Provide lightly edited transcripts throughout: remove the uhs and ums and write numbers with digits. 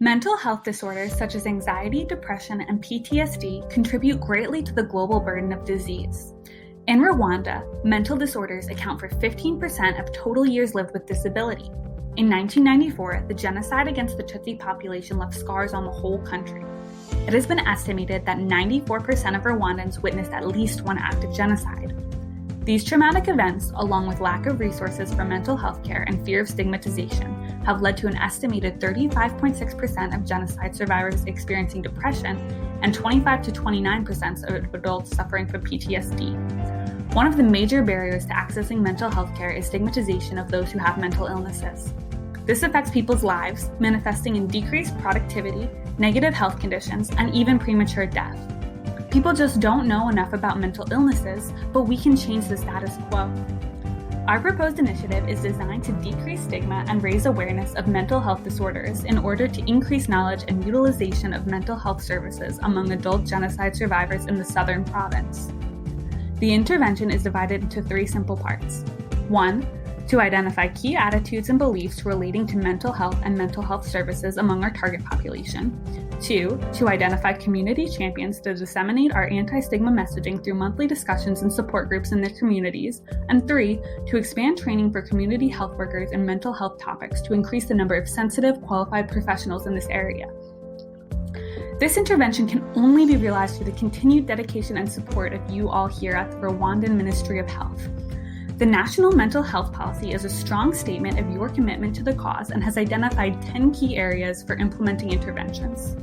Mental health disorders such as anxiety, depression, and PTSD contribute greatly to the global burden of disease. In Rwanda, mental disorders account for 15% of total years lived with disability. In 1994, the genocide against the Tutsi population left scars on the whole country. It has been estimated that 94% of Rwandans witnessed at least one act of genocide. These traumatic events, along with lack of resources for mental health care and fear of stigmatization, have led to an estimated 35.6% of genocide survivors experiencing depression and 25 to 29% of adults suffering from PTSD. One of the major barriers to accessing mental health care is stigmatization of those who have mental illnesses. This affects people's lives, manifesting in decreased productivity, negative health conditions, and even premature death. People just don't know enough about mental illnesses, but we can change the status quo. Our proposed initiative is designed to decrease stigma and raise awareness of mental health disorders in order to increase knowledge and utilization of mental health services among adult genocide survivors in the southern province. The intervention is divided into 3 simple parts. 1. To identify key attitudes and beliefs relating to mental health and mental health services among our target population. 2. To identify community champions to disseminate our anti-stigma messaging through monthly discussions and support groups in their communities. And 3. To expand training for community health workers in mental health topics to increase the number of sensitive, qualified professionals in this area. This intervention can only be realized through the continued dedication and support of you all here at the Rwandan Ministry of Health. The National Mental Health Policy is a strong statement of your commitment to the cause and has identified 10 key areas for implementing interventions.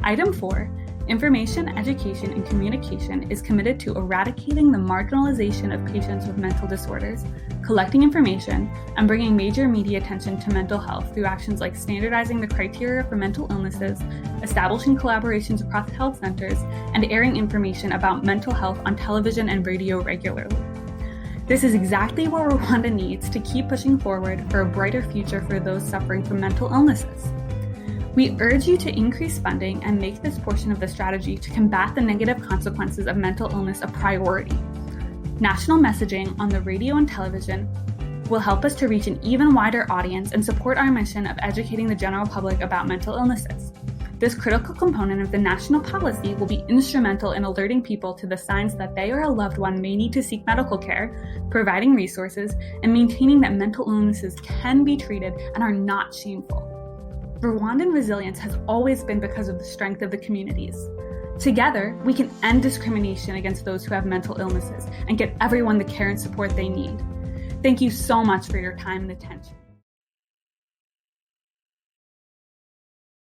Item 4, Information, Education, and Communication is committed to eradicating the marginalization of patients with mental disorders, collecting information, and bringing major media attention to mental health through actions like standardizing the criteria for mental illnesses, establishing collaborations across health centers, and airing information about mental health on television and radio regularly. This is exactly what Rwanda needs to keep pushing forward for a brighter future for those suffering from mental illnesses. We urge you to increase funding and make this portion of the strategy to combat the negative consequences of mental illness a priority. National messaging on the radio and television will help us to reach an even wider audience and support our mission of educating the general public about mental illnesses. This critical component of the national policy will be instrumental in alerting people to the signs that they or a loved one may need to seek medical care, providing resources, and maintaining that mental illnesses can be treated and are not shameful. Rwandan resilience has always been because of the strength of the communities. Together, we can end discrimination against those who have mental illnesses and get everyone the care and support they need. Thank you so much for your time and attention.